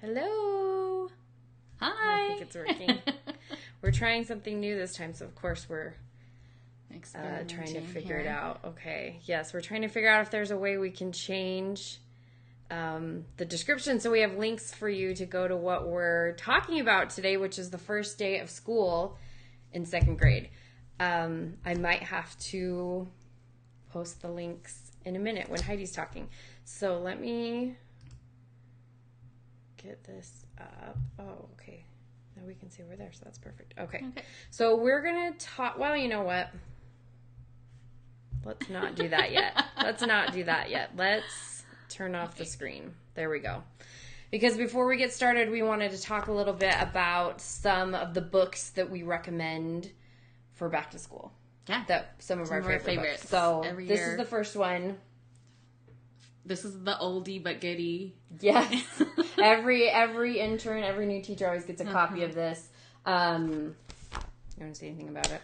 Hello. Hi. I think it's working. We're trying something new this time, so of course we're trying to figure it out. Okay. Yes, we're trying to figure out if there's a way we can change the description. So we have links for you to go to what we're talking about today, which is the first day of school in second grade. I might have to post the links in a minute when Heidi's talking. So let me get this up. Oh, okay. Now we can see we're there, so that's perfect. Okay. So we're going to talk. Well, you know what? Let's not do that yet. Let's turn off the screen. There we go. Because before we get started, we wanted to talk a little bit about some of the books that we recommend for back to school. Yeah. Some of our favorites. Books. So this is the first one. This is the oldie but goodie. Yes. Every intern, every new teacher always gets a copy of this. You want to say anything about it?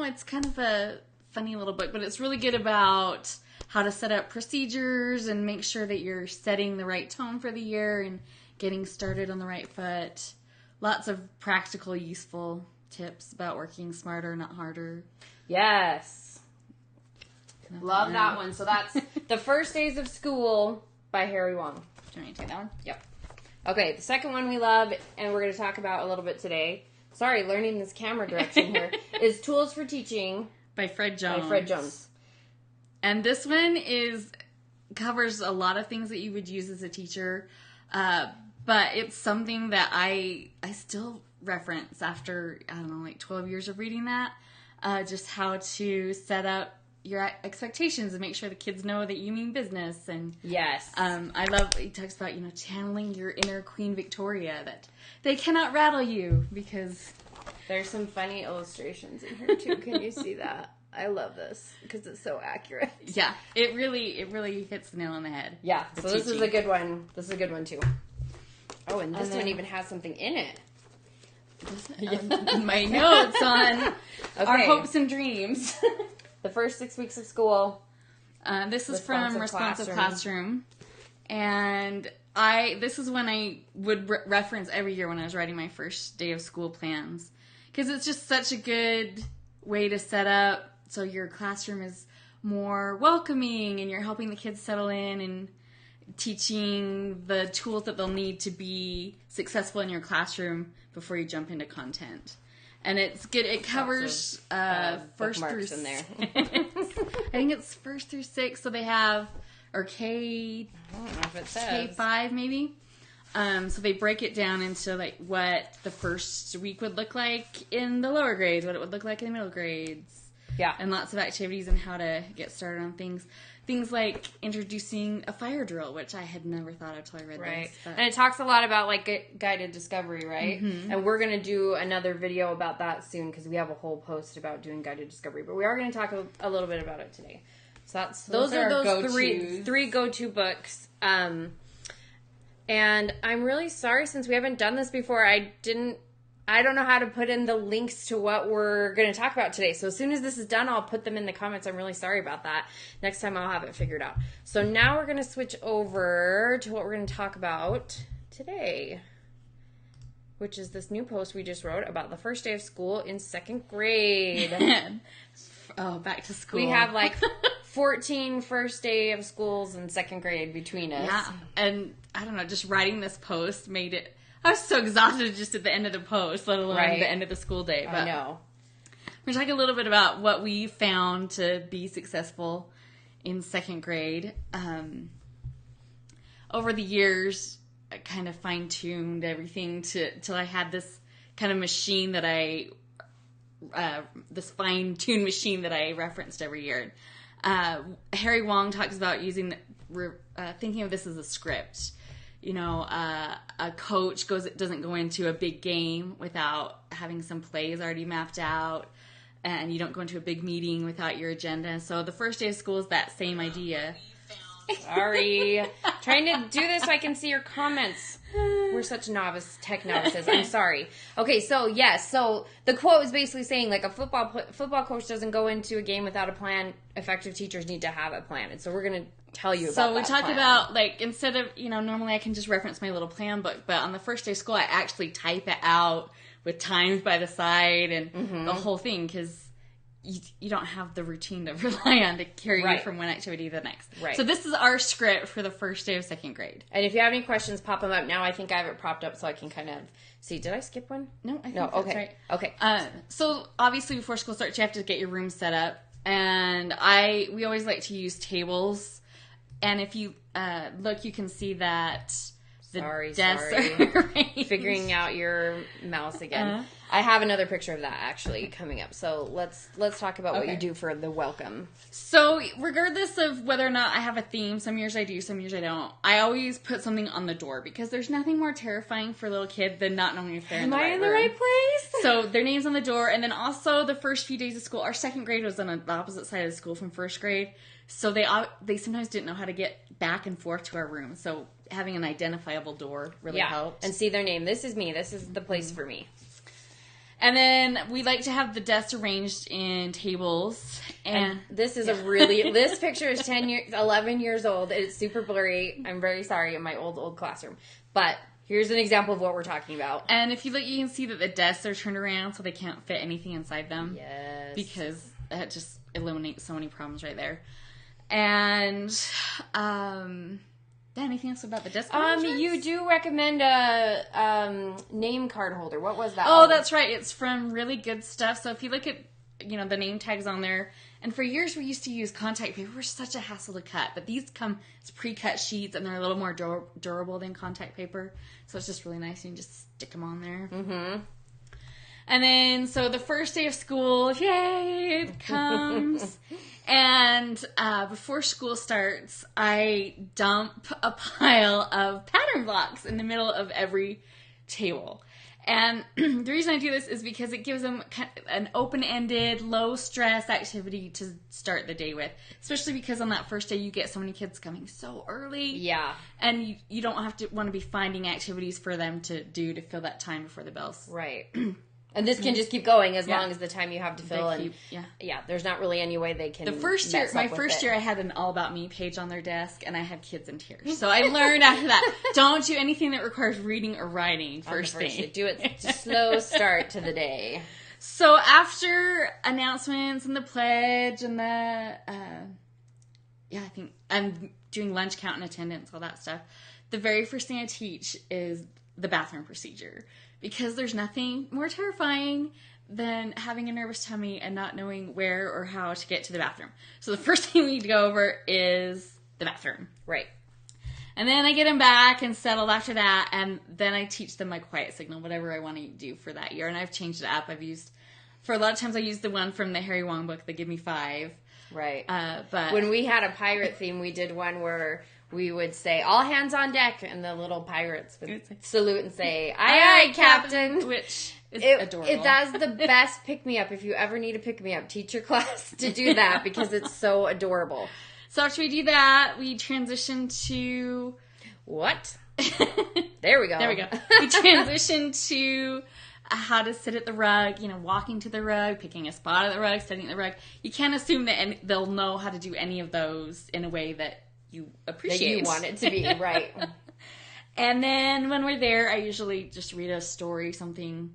It's kind of a funny little book, but it's really good about how to set up procedures and make sure that you're setting the right tone for the year and getting started on the right foot. Lots of practical, useful tips about working smarter, not harder. Yes. Love that one. So that's The First Days of School by Harry Wong. Do you want me to take that one? Yep. Okay, the second one we love, and we're going to talk about a little bit today. Sorry, learning this camera direction here. Is Tools for Teaching by Fred Jones. And this one covers a lot of things that you would use as a teacher, but it's something that I still reference after, 12 years of reading that, just how to set up your expectations and make sure the kids know that you mean business. And yes, I love, he talks about, channeling your inner Queen Victoria, that they cannot rattle you because there's some funny illustrations in here too. Can you see that? I love this because it's so accurate. Yeah, it really hits the nail on the head. Yeah, so this is a good one. This is a good one too. Oh, and this one even has something in it. My notes on our hopes and dreams. The first 6 weeks of school. This is from Responsive Classroom. And this is one I would reference every year when I was writing my first day of school plans. Because it's just such a good way to set up so your classroom is more welcoming and you're helping the kids settle in and teaching the tools that they'll need to be successful in your classroom before you jump into content. And it's good. It covers first through in there. I think it's first through 6. So they have, or K. I don't know if it says K5 maybe. So they break it down into like what the first week would look like in the lower grades, what it would look like in the middle grades. Yeah. And lots of activities and how to get started on things. Things like introducing a fire drill, which I had never thought of until I read this. But. And it talks a lot about like guided discovery, right? Mm-hmm. And we're going to do another video about that soon because we have a whole post about doing guided discovery. But we are going to talk a little bit about it today. So those are those three go-to books. And I'm really sorry since we haven't done this before. I don't know how to put in the links to what we're going to talk about today. So as soon as this is done, I'll put them in the comments. I'm really sorry about that. Next time I'll have it figured out. So now we're going to switch over to what we're going to talk about today, which is this new post we just wrote about the first day of school in second grade. Back to school. We have like 14 first day of schools in second grade between us. Yeah. And I don't know, just writing this post made it... I was so exhausted just at the end of the post, let alone the end of the school day. But I know. We're talking a little bit about what we found to be successful in second grade. Over the years, I kind of fine-tuned everything till I had this kind of machine that this fine-tuned machine that I referenced every year. Harry Wong talks about thinking of this as a script. A coach doesn't go into a big game without having some plays already mapped out, and you don't go into a big meeting without your agenda. So the first day of school is that same idea. Sorry. Trying to do this so I can see your comments. We're such tech novices. I'm sorry. Okay, so yes. So the quote is basically saying like a football coach doesn't go into a game without a plan. Effective teachers need to have a plan. And so we're going to tell you about So we that talked plan. about, like, instead of, normally I can just reference my little plan book, but on the first day of school, I actually type it out with times by the side and the whole thing, because you don't have the routine to rely on to carry you from one activity to the next. Right. So this is our script for the first day of second grade. And if you have any questions, pop them up. Now I think I have it propped up so I can kind of see. Did I skip one? No, I think that's right. Okay. So obviously before school starts, you have to get your room set up. And we always like to use tables. And if you look, you can see that the desks are arranged. Figuring out your mouse again. I have another picture of that actually coming up. So let's talk about what you do for the welcome. So regardless of whether or not I have a theme, some years I do, some years I don't, I always put something on the door because there's nothing more terrifying for a little kid than not knowing if they're in the right room. Am I in the right place? So their name's on the door. And then also the first few days of school, our second grade was on the opposite side of the school from first grade. So they sometimes didn't know how to get back and forth to our room. So having an identifiable door really helped. And see their name. This is me. This is the place for me. And then we like to have the desks arranged in tables. And this is this picture is 11 years old. It's super blurry. I'm very sorry in my old classroom. But here's an example of what we're talking about. And if you look, you can see that the desks are turned around so they can't fit anything inside them. Yes. Because that just eliminates so many problems right there. And, anything else about the desk? You do recommend a name card holder. What was that? Oh, that's right. It's from Really Good Stuff. So if you look at, the name tags on there, and for years we used to use contact paper. It was such a hassle to cut, but these come as pre-cut sheets, and they're a little more durable than contact paper. So it's just really nice. You can just stick them on there. Mm-hmm. And then, so the first day of school, yay, it comes. And before school starts, I dump a pile of pattern blocks in the middle of every table. And the reason I do this is because it gives them an open-ended, low-stress activity to start the day with. Especially because on that first day, you get so many kids coming so early. Yeah. And you don't have to want to be finding activities for them to do to fill that time before the bells. Right. And this can just keep going as long as the time you have to fill. There's not really any way they can. My first year, I had an All About Me page on their desk, and I had kids in tears. So I learned after that, don't do anything that requires reading or writing first thing. Do it slow start to the day. So after announcements and the pledge and the, I think I'm doing lunch count and attendance, all that stuff. The very first thing I teach is the bathroom procedure. Because there's nothing more terrifying than having a nervous tummy and not knowing where or how to get to the bathroom. So the first thing we need to go over is the bathroom. Right. And then I get them back and settled after that, and then I teach them my quiet signal, whatever I want to do for that year. And I've changed it up. For a lot of times I use the one from the Harry Wong book, the Give Me 5. Right. But when we had a pirate theme, we did one where we would say, all hands on deck, and the little pirates would salute and say, aye, aye, Captain. Which is adorable. That's the best pick-me-up. If you ever need a pick-me-up, teach your class to do that, because it's so adorable. So after we do that, we transition to... What? There we go. We transition to how to sit at the rug, walking to the rug, picking a spot at the rug, sitting at the rug. You can't assume that they'll know how to do any of those in a way that you appreciate. That you want it to be, right. And then when we're there, I usually just read a story, something.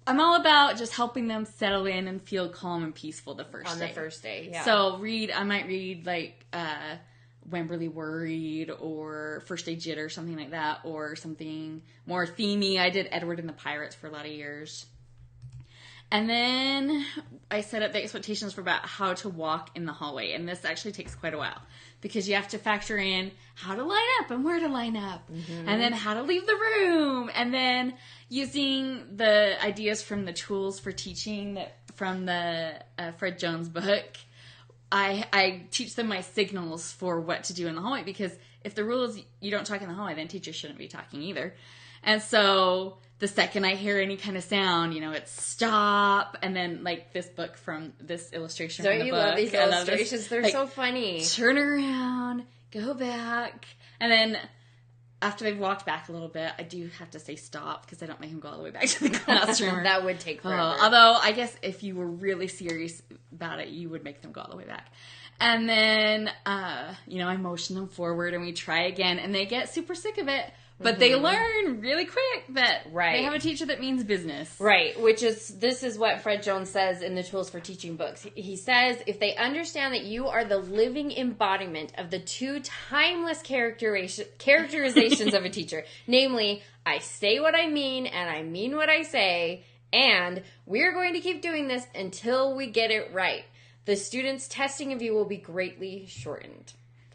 I'm all about just helping them settle in and feel calm and peaceful the first day. Yeah. So I might read like Wemberly Worried or First Day Jitter, something like that, or something more themey. I did Edward and the Pirates for a lot of years. And then I set up the expectations for about how to walk in the hallway. And this actually takes quite a while because you have to factor in how to line up and where to line up. Mm-hmm. And then how to leave the room. And then using the ideas from the tools for teaching from the Fred Jones book. I teach them my signals for what to do in the hallway, because if the rule is you don't talk in the hallway, then teachers shouldn't be talking either. And so the second I hear any kind of sound, it's stop, and then like this book from this illustration from the book. Don't you love these illustrations? They're so funny. Turn around, go back, and then after they've walked back a little bit, I do have to say stop because I don't make them go all the way back to the classroom. That would take forever. Although I guess if you were really serious about it, you would make them go all the way back. And then, I motion them forward and we try again and they get super sick of it. But they learn really quick that they have a teacher that means business. Right, this is what Fred Jones says in the Tools for Teaching books. He says, if they understand that you are the living embodiment of the two timeless characterizations of a teacher, namely, I say what I mean and I mean what I say, and we're going to keep doing this until we get it right, the students' testing of you will be greatly shortened.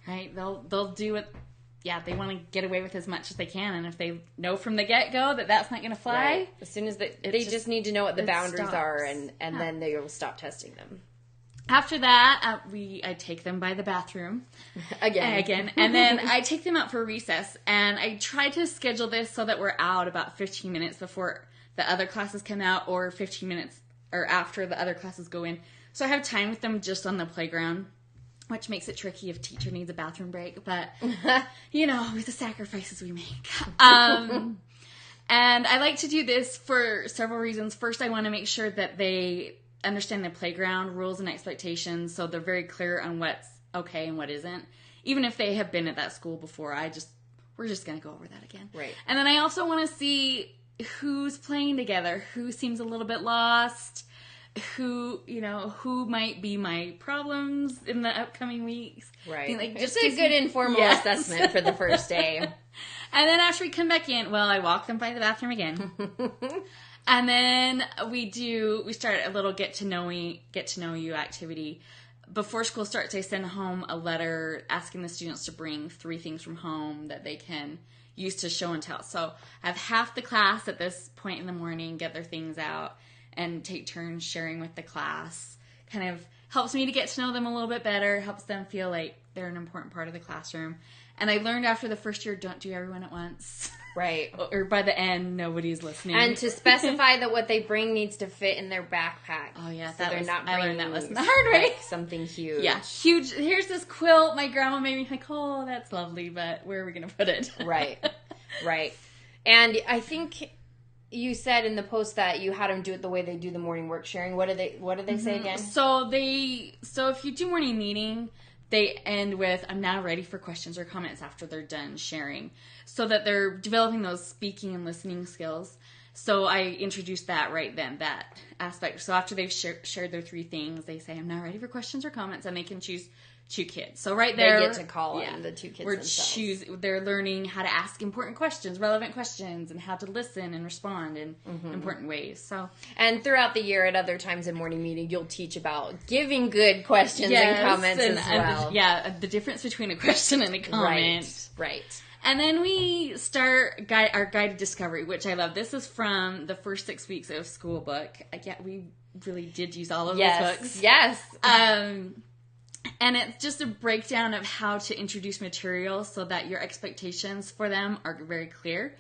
Right, they'll do it. Yeah, they want to get away with as much as they can, and if they know from the get-go that that's not going to fly... As soon as they just need to know what the boundaries are, and then they will stop testing them. After that, I take them by the bathroom. Again. And then I take them out for recess, and I try to schedule this so that we're out about 15 minutes before the other classes come out, or 15 minutes or after the other classes go in. So I have time with them just on the playground. Which makes it tricky if teacher needs a bathroom break, but, with the sacrifices we make. And I like to do this for several reasons. First, I want to make sure that they understand the playground rules and expectations, so they're very clear on what's okay and what isn't. Even if they have been at that school before, we're just going to go over that again. Right. And then I also want to see who's playing together, who seems a little bit lost, who might be my problems in the upcoming weeks. Right. Just a good informal assessment for the first day. And then after we come back in, I walk them by the bathroom again. And then we start a little get to know you activity. Before school starts, I send home a letter asking the students to bring 3 things from home that they can use to show and tell. So I have half the class at this point in the morning get their things out and take turns sharing with the class. Kind of helps me to get to know them a little bit better, helps them feel like they're an important part of the classroom. And I learned after the first year, don't do everyone at once. Right. Or by the end, nobody's listening. And to specify that what they bring needs to fit in their backpack. Oh, yeah. So I learned that lesson the hard way. Something huge. Yeah, huge. Here's this quilt. My grandma made me like, oh, that's lovely, but where are we going to put it? Right. And I think... You said in the post that you had them do it the way they do the morning work sharing. What did they say again? So if you do morning meeting, they end with, I'm now ready for questions or comments after they're done sharing. So that they're developing those speaking and listening skills. So I introduced that right then, that aspect. So after they've shared their 3 things, they say, I'm now ready for questions or comments, and they can choose 2 kids. So right there, they get to call in the 2 kids themselves. They're learning how to ask important questions, relevant questions, and how to listen and respond in important ways. So, and throughout the year, at other times in morning meeting, you'll teach about giving good questions and comments as well. The difference between a question and a comment. Right. And then we start our guided discovery, which I love. This is from the first 6 weeks of school book. We really did use all of those books. Yes. And it's just a breakdown of how to introduce material so that your expectations for them are very clear.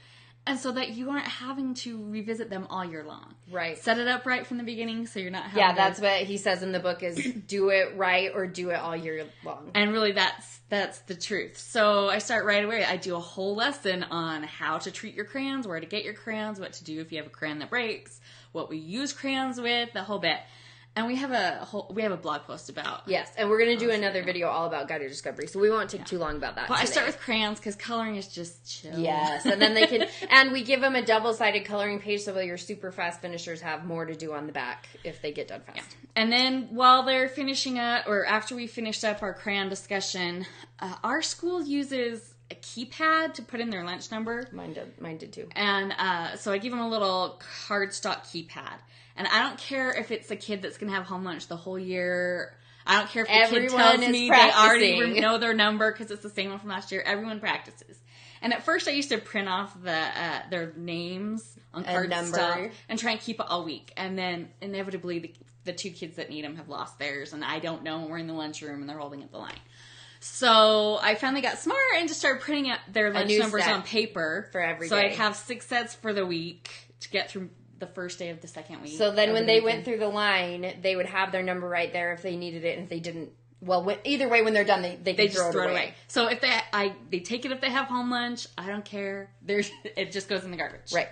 And so that you aren't having to revisit them all year long. Right. Set it up right from the beginning so you're not having that's what he says in the book is do it right or do it all year long. And really that's the truth. So I start right away. I do a whole lesson on how to treat your crayons, where to get your crayons, what to do if you have a crayon that breaks, what we use crayons with, the whole bit. And we have a blog post about... Yes, and we're going to do another video all about guided discovery, so we won't take too long about that today. I start with crayons because coloring is just chill. Yes, and then they can... And we give them a double-sided coloring page so that your super fast finishers have more to do on the back if they get done fast. Yeah. And then while they're finishing up, or after we finished up our crayon discussion, our school uses a keypad to put in their lunch number. Mine did too. And so I give them a little cardstock keypad. And I don't care if it's a kid that's going to have home lunch the whole year. I don't care if the kid tells me they already know their number because it's the same one from last year. Everyone practices. And at first I used to print off their names on cardstock and try and keep it all week. And then inevitably the 2 kids that need them have lost theirs. And I don't know. We're in the lunchroom and they're holding up the line. So I finally got smart and just started printing out their lunch numbers on paper. For every day. So I'd have 6 sets for the week to get through the first day of the second week. So then when they went through the line, they would have their number right there if they needed it. And if they didn't, either way, when they're done, they could throw it away. So if they take it if they have home lunch, I don't care. It just goes in the garbage. Right.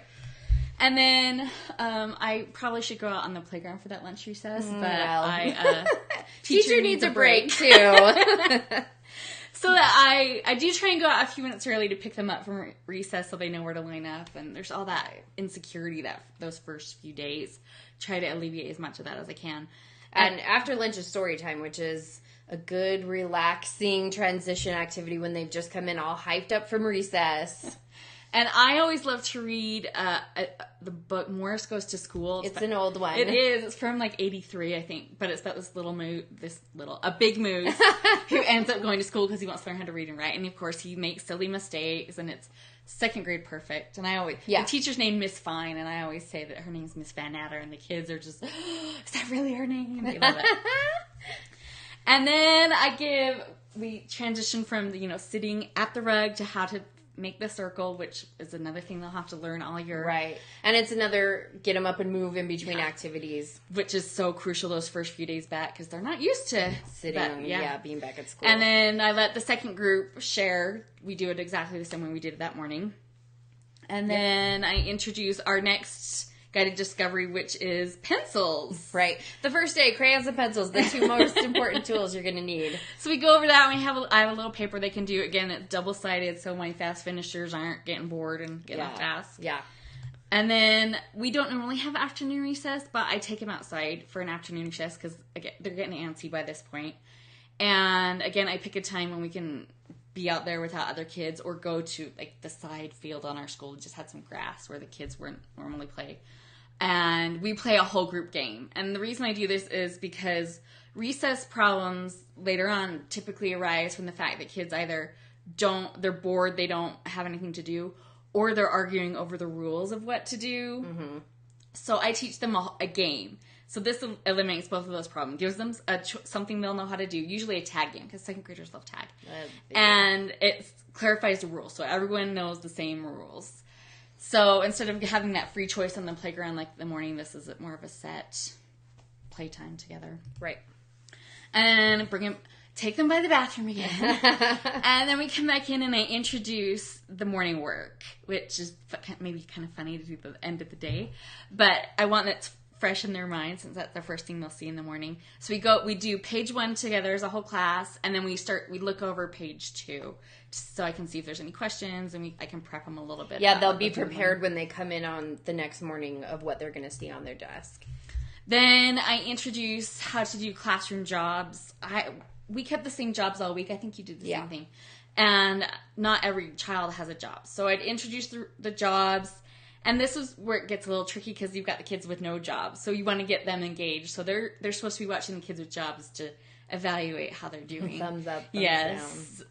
And then I probably should go out on the playground for that lunch recess, but teacher needs a break too. So that I do try and go out a few minutes early to pick them up from recess so they know where to line up. And there's all that insecurity that those first few days. Try to alleviate as much of that as I can. And after lunch is story time, which is a good, relaxing transition activity when they've just come in all hyped up from recess. And I always love to read the book Morris Goes to School. It's an old one. It is. It's from like 83, I think. But it's about this a big moose who ends up going to school because he wants to learn how to read and write. And of course, he makes silly mistakes, and it's second grade perfect. And the teacher's name Miss Fine, and I always say that her name's Miss Van Natter, and the kids are just, is that really her name? They love it. And then we transition from, sitting at the rug to how to make the circle, which is another thing they'll have to learn all year. Right. And it's another get them up and move in between activities. Which is so crucial those first few days back because they're not used to sitting, being back at school. And then I let the second group share. We do it exactly the same way we did it that morning. And then I introduce our next guided discovery, which is pencils. Right. The first day, crayons and pencils, the two most important tools you're going to need. So we go over that, and I have a little paper they can do. Again, it's double-sided, so my fast finishers aren't getting bored and getting off task. Yeah. And then we don't normally have afternoon recess, but I take them outside for an afternoon recess because they're getting antsy by this point. And again, I pick a time when we can be out there without other kids or go to like the side field on our school. We just had some grass where the kids wouldn't normally play. And we play a whole group game. And the reason I do this is because recess problems later on typically arise from the fact that kids either they're bored, they don't have anything to do, or they're arguing over the rules of what to do. Mm-hmm. So I teach them a game. So this eliminates both of those problems. Gives them something they'll know how to do. Usually a tag game, because second graders love tag. And it clarifies the rules, so everyone knows the same rules. So instead of having that free choice on the playground like the morning, this is more of a set playtime together. Right. And take them by the bathroom again. And then we come back in and I introduce the morning work, which is maybe kind of funny to do at the end of the day. But I want it fresh in their mind since that's the first thing they'll see in the morning. So we do page 1 together as a whole class, and then we look over page 2 so I can see if there's any questions, and I can prep them a little bit. Yeah, they'll be prepared when they come in on the next morning of what they're going to see on their desk. Then I introduce how to do classroom jobs. We kept the same jobs all week. I think you did the same thing. And not every child has a job. So I'd introduce the jobs. And this is where it gets a little tricky because you've got the kids with no jobs. So you want to get them engaged. So they're supposed to be watching the kids with jobs to evaluate how they're doing. Thumbs up, thumbs down.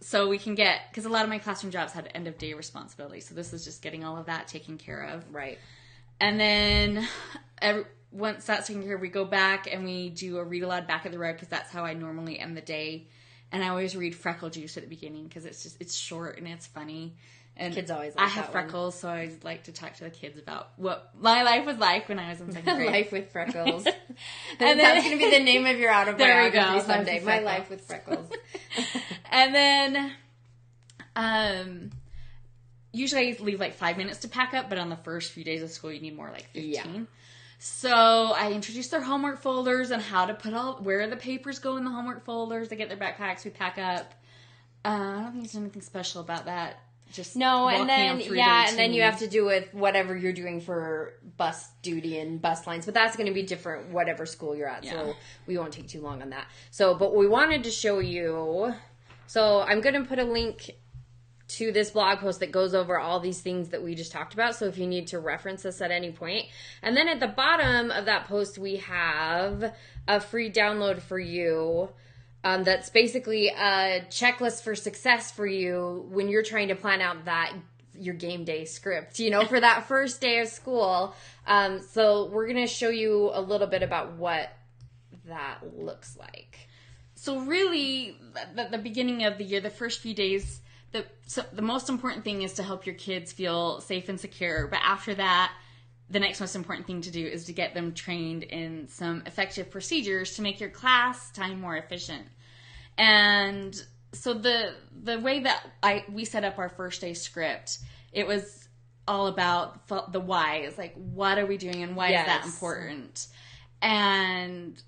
So we can because a lot of my classroom jobs had end of day responsibility. So this is just getting all of that taken care of. Right. And then once that's taken care of, we go back and we do a read aloud back at the rug because that's how I normally end the day. And I always read Freckle Juice at the beginning because it's short and it's funny. And kids always like I have freckles, so I like to talk to the kids about what my life was like when I was in second grade. Life with freckles. And that's going to be the name of your autobiography someday. My life with freckles. And then, usually I leave like 5 minutes to pack up, but on the first few days of school, you need more like 15. Yeah. So I introduce their homework folders and how to where the papers go in the homework folders. They get their backpacks, we pack up. I don't think there's anything special about that. Just and then you have to do with whatever you're doing for bus duty and bus lines, but that's going to be different whatever school you're at, so we won't take too long on that. But we wanted to show you, so I'm going to put a link to this blog post that goes over all these things that we just talked about, so if you need to reference this at any point. And then at the bottom of that post, we have a free download for you. That's basically a checklist for success for you when you're trying to plan out your game day script, for that first day of school. So we're going to show you a little bit about what that looks like. So really, the beginning of the year, the first few days, the most important thing is to help your kids feel safe and secure. But after that, the next most important thing to do is to get them trained in some effective procedures to make your class time more efficient. And so the way that we set up our first day script, it was all about the why. It's like, what are we doing and why is that important? And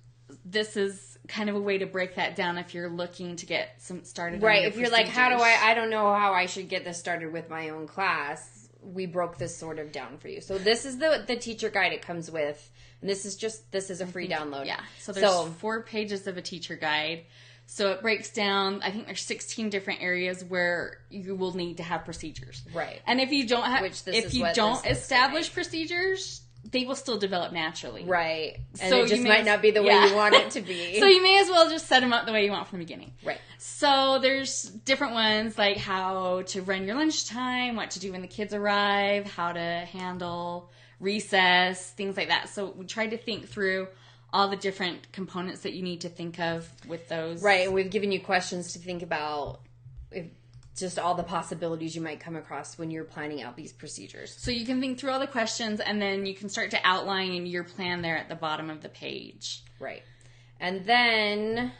this is kind of a way to break that down if you're looking to get some started. Right. If you're like, how do I don't know how I should get this started with my own class. We broke this sort of down for you. So this is the teacher guide it comes with. And this is a free download. Yeah. So there's 4 pages of a teacher guide. So it breaks down, I think there's 16 different areas where you will need to have procedures. Right. And if you don't establish procedures, they will still develop naturally. Right. And so it just might not be the way you want it to be. So you may as well just set them up the way you want from the beginning. Right. So there's different ones like how to run your lunchtime, what to do when the kids arrive, how to handle recess, things like that. So we tried to think through all the different components that you need to think of with those. Right, and we've given you questions to think about, just all the possibilities you might come across when you're planning out these procedures. So you can think through all the questions, and then you can start to outline your plan there at the bottom of the page. Right. And then,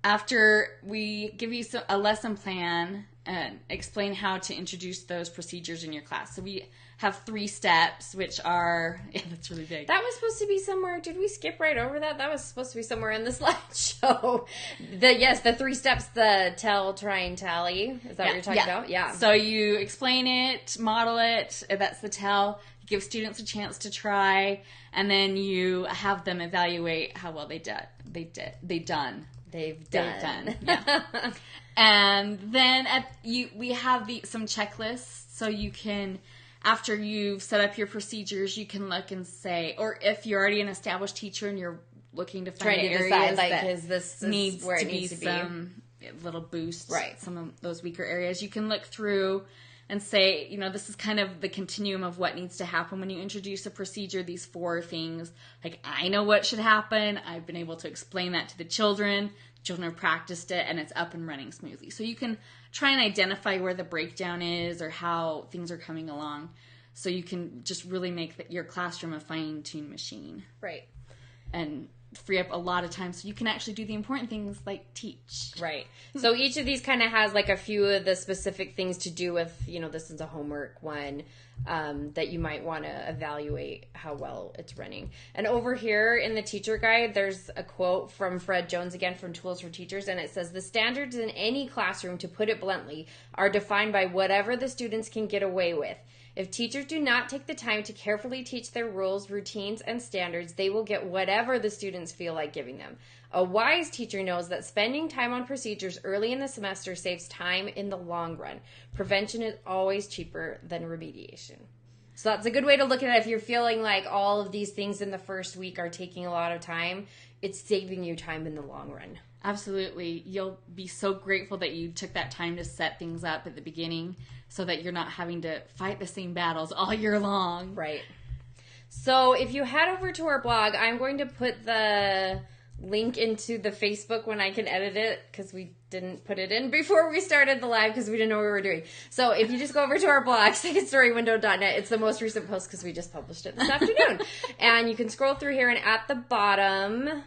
after we give you a lesson plan and explain how to introduce those procedures in your class. So we have 3 steps, which are... Yeah, that's really big. That was supposed to be somewhere... Did we skip right over that? That was supposed to be somewhere in the slideshow. The 3 steps, the tell, try, and tally. Is that what you're talking about? Yeah. So you explain it, model it. That's the tell. You give students a chance to try. And then you have them evaluate how well they've done. Yeah. And then we have some checklists, so you can, after you've set up your procedures, you can look and say, or if you're already an established teacher and you're looking to find areas that needs to be some little boost, right? Some of those weaker areas, you can look through and say, this is kind of the continuum of what needs to happen when you introduce a procedure, these 4 things. Like, I know what should happen. I've been able to explain that to the children. Children have practiced it, and it's up and running smoothly. So you can try and identify where the breakdown is or how things are coming along. So you can just really make your classroom a fine-tuned machine. Right. And free up a lot of time so you can actually do the important things like teach. Right. So each of these kind of has like a few of the specific things to do with, this is a homework one that you might want to evaluate how well it's running. And over here in the teacher guide, there's a quote from Fred Jones again from Tools for Teachers, and it says, "The standards in any classroom, to put it bluntly, are defined by whatever the students can get away with. If teachers do not take the time to carefully teach their rules, routines, and standards, they will get whatever the students feel like giving them. A wise teacher knows that spending time on procedures early in the semester saves time in the long run. Prevention is always cheaper than remediation." So that's a good way to look at it. If you're feeling like all of these things in the first week are taking a lot of time, it's saving you time in the long run. Absolutely. You'll be so grateful that you took that time to set things up at the beginning so that you're not having to fight the same battles all year long. Right. So if you head over to our blog, I'm going to put the link into the Facebook when I can edit it, because we didn't put it in before we started the live because we didn't know what we were doing. So if you just go over to our blog, secondstorywindow.net, it's the most recent post because we just published it this afternoon. And you can scroll through here, and at the bottom,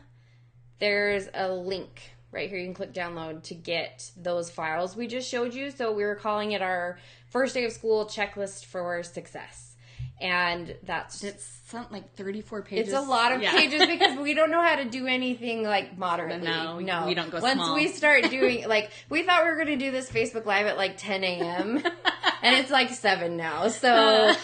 there's a link right here. You can click download to get those files we just showed you. So we were calling it our first day of school checklist for success. And it's something like 34 pages. It's a lot of pages because we don't know how to do anything like moderately. No, we don't go Once small. we start doing, we thought we were going to do this Facebook Live at 10 a.m. and it's 7 now. So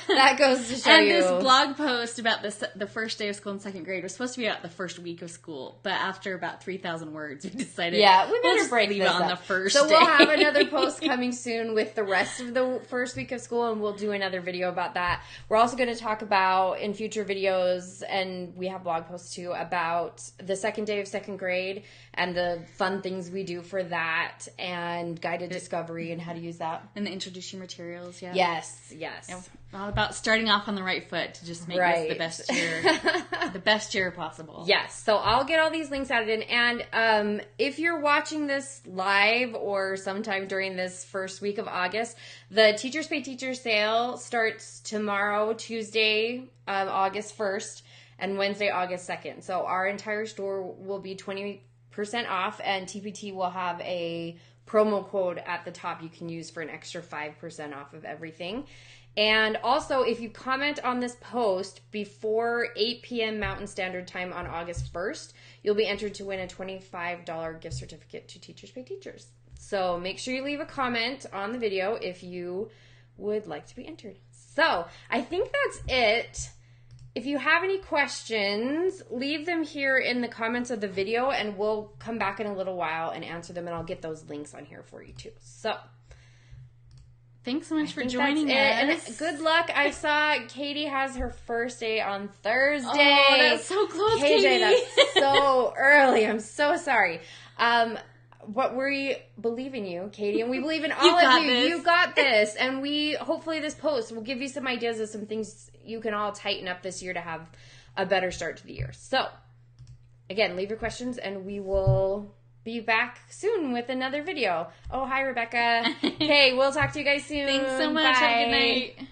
that goes to show you. And this blog post about the first day of school in 2nd grade was supposed to be about the first week of school. But after about 3,000 words, we decided we better break this on up. The first so day. We'll have another post coming soon with the rest of the first week of school, and we'll do another video about that. We're also going to talk about in future videos, and we have blog posts too, about the second day of 2nd grade and the fun things we do for that, and guided discovery and how to use that. And the introducing materials, Yes. All about starting off on the right foot to just make this the best year possible. Yes. So I'll get all these links added in. And if you're watching this live or sometime during this first week of August, the Teachers Pay Teachers sale starts tomorrow, Tuesday, August 1st, and Wednesday, August 2nd. So our entire store will be 20% off, and TPT will have a promo code at the top you can use for an extra 5% off of everything. And also, if you comment on this post before 8 p.m. Mountain Standard Time on August 1st, you'll be entered to win a $25 gift certificate to Teachers Pay Teachers. So make sure you leave a comment on the video if you would like to be entered. So I think that's it. If you have any questions, leave them here in the comments of the video, and we'll come back in a little while and answer them, and I'll get those links on here for you too. So thanks so much for joining us. And good luck. I saw Katie has her first day on Thursday. Oh, that's so close, KJ, Katie. That's so early. I'm so sorry. What we believe in you, Katie, and we believe in all of you. You got this. And hopefully this post will give you some ideas of some things you can all tighten up this year to have a better start to the year. So, again, leave your questions and we will be back soon with another video. Oh, hi, Rebecca. Hey, we'll talk to you guys soon. Thanks so much. Bye. Have a good night.